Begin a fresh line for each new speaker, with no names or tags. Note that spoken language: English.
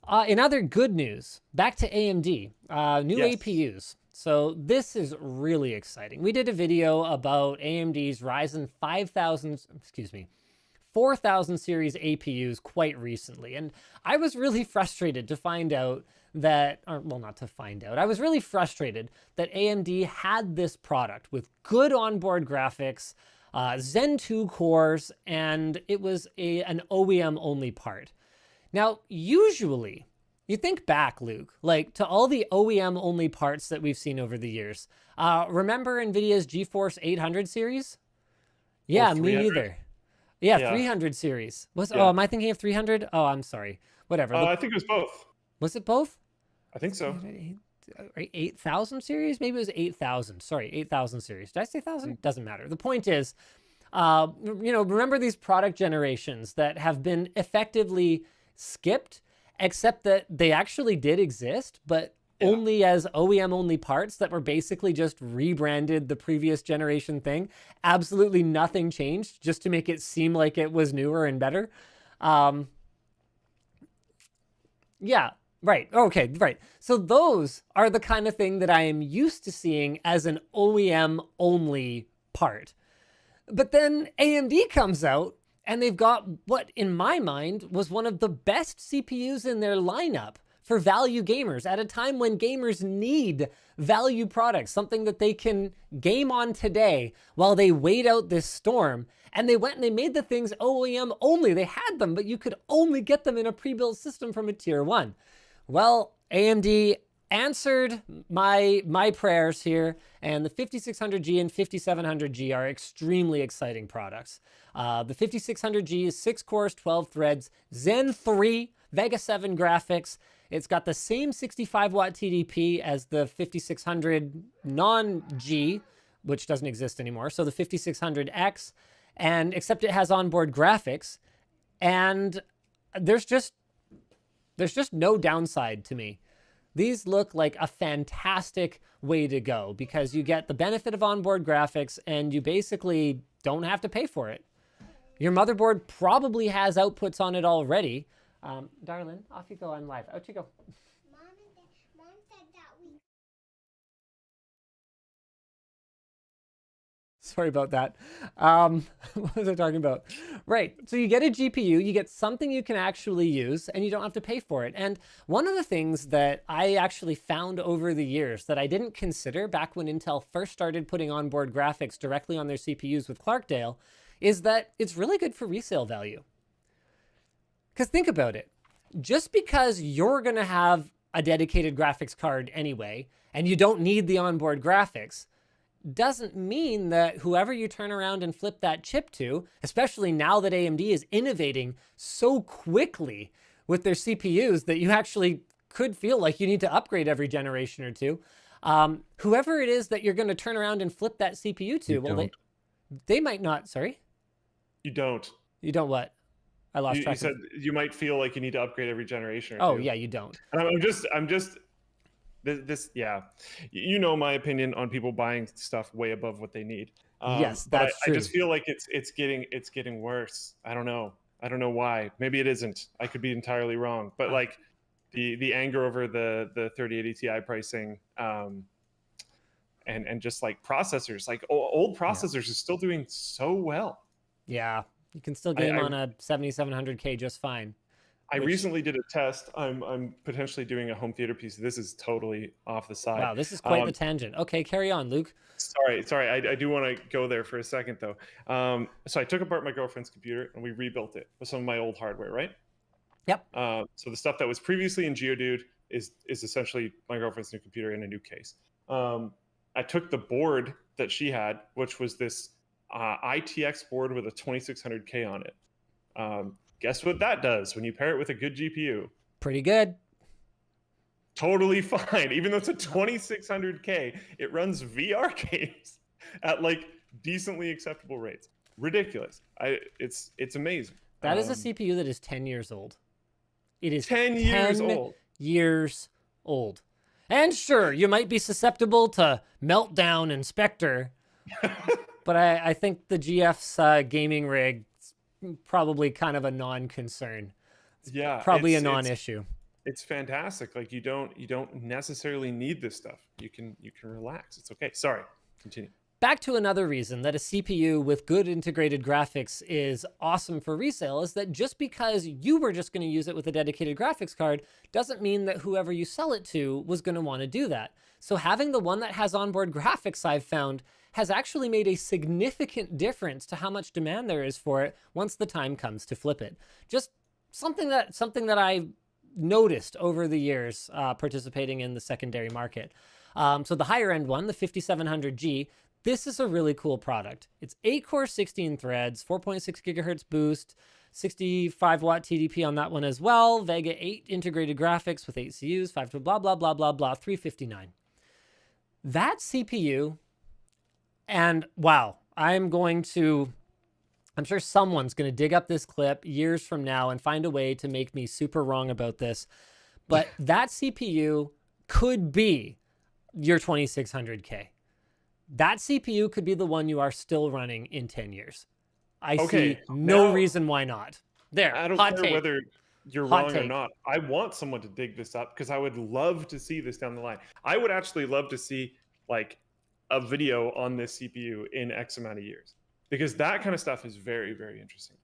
In other good news, back to AMD, new
Yes.
APUs. So this is really exciting. We did a video about AMD's Ryzen 5000, excuse me, 4000 series APUs quite recently. And I was really frustrated to find out that, or well, not to find out, I was really frustrated that AMD had this product with good onboard graphics, Zen 2 cores, and it was an OEM only part. Now, usually, you think back, Luke, like to all the OEM only parts that we've seen over the years. Remember NVIDIA's GeForce 800 series?
Or
Yeah, me
300.
neither. Yeah,
Yeah.
300 series. Oh,
Yeah.
am I thinking of 300? Oh, I'm sorry. Whatever.
I think it was both.
Was it both?
I think so.
8,000 series? Maybe it was 8,000. Sorry, 8,000 series. Did I say 1,000? Doesn't matter. The point is, remember these product generations that have been effectively skipped, except that they actually did exist, but only as OEM only parts that were basically just rebranded the previous generation thing. Absolutely nothing changed just to make it seem like it was newer and better. Yeah, right. Okay, right. So those are the kind of thing that I am used to seeing as an OEM only part. But then AMD comes out and they've got what, in my mind, was one of the best CPUs in their lineup for value gamers at a time when gamers need value products, something that they can game on today while they wait out this storm. And they went and they made the things OEM only. They had them, but you could only get them in a pre-built system from a tier 1. Well, AMD answered my prayers here, and the 5600G and 5700G are extremely exciting products. The 5600G is 6 cores, 12 threads, Zen 3, Vega 7 graphics. It's got the same 65 watt TDP as the 5600 non-G, which doesn't exist anymore. So the 5600X, and except it has onboard graphics, and there's just no downside to me. These look like a fantastic way to go because you get the benefit of onboard graphics and you basically don't have to pay for it. Your motherboard probably has outputs on it already. Darling, off you go. I'm live. Out you go.
Mom said that we.
Sorry about that. What was I talking about? Right. So you get a GPU, you get something you can actually use, and you don't have to pay for it. And one of the things that I actually found over the years that I didn't consider back when Intel first started putting onboard graphics directly on their CPUs with Clarkdale is that it's really good for resale value. Because think about it. Just because you're going to have a dedicated graphics card anyway, and you don't need the onboard graphics, doesn't mean that whoever you turn around and flip that chip to, especially now that AMD is innovating so quickly with their CPUs that you actually could feel like you need to upgrade every generation or two. Whoever it is that you're going to turn around and flip that CPU to, well, they might not. Sorry?
You don't.
You don't what? I lost track.
You said you might feel like you need to upgrade every generation or
Oh,
two.
yeah, you don't.
And I'm just this yeah. You know my opinion on people buying stuff way above what they need.
Yes,
but
that's true.
I just feel like it's getting worse. I don't know why. Maybe it isn't. I could be entirely wrong. But like the anger over the 3080 Ti pricing, and just like processors, like old processors are still doing so well.
Yeah, you can still game on a 7700K just fine.
I recently did a test. I'm potentially doing a home theater piece. This is totally off the side.
Wow, this is quite the tangent. Okay, carry on, Luke.
Sorry. I do want to go there for a second though. So I took apart my girlfriend's computer and we rebuilt it with some of my old hardware, right?
Yep.
So the stuff that was previously in Geodude is essentially my girlfriend's new computer in a new case. I took the board that she had, which was this ITX board with a 2600K on it. Guess what that does when you pair it with a good GPU?
Pretty good.
Totally fine. Even though it's a 2600K, it runs VR games at like decently acceptable rates. Ridiculous. It's amazing.
That is a CPU that is 10 years old. It is
10 years old.
Years old. And sure, you might be susceptible to Meltdown and Spectre, but I think the GF's gaming rig is probably kind of a non-concern.
Yeah,
probably a non-issue.
it's fantastic. Like you don't necessarily need this stuff. You can relax. It's okay. Sorry. Continue.
Back to another reason that a CPU with good integrated graphics is awesome for resale is that just because you were just going to use it with a dedicated graphics card doesn't mean that whoever you sell it to was going to want to do that. So having the one that has onboard graphics, I've found, has actually made a significant difference to how much demand there is for it once the time comes to flip it. Just something that I noticed over the years participating in the secondary market. So the higher end one, the 5700G, this is a really cool product. It's 8 core, 16 threads, 4.6 gigahertz boost, 65 watt TDP on that one as well. Vega 8 integrated graphics with 8 CUs, 5 to blah, blah, blah, blah, blah, 359. That CPU, and wow, I'm sure someone's going to dig up this clip years from now and find a way to make me super wrong about this. But that CPU could be your 2600K. That CPU could be the one you are still running in 10 years. I see no reason why not. There,
I don't
hot
care
take.
whether you're
Hot
wrong or
take.
not. I want someone to dig this up because I would love to see this down the line. I would actually love to see like a video on this CPU in X amount of years because that kind of stuff is very, very interesting.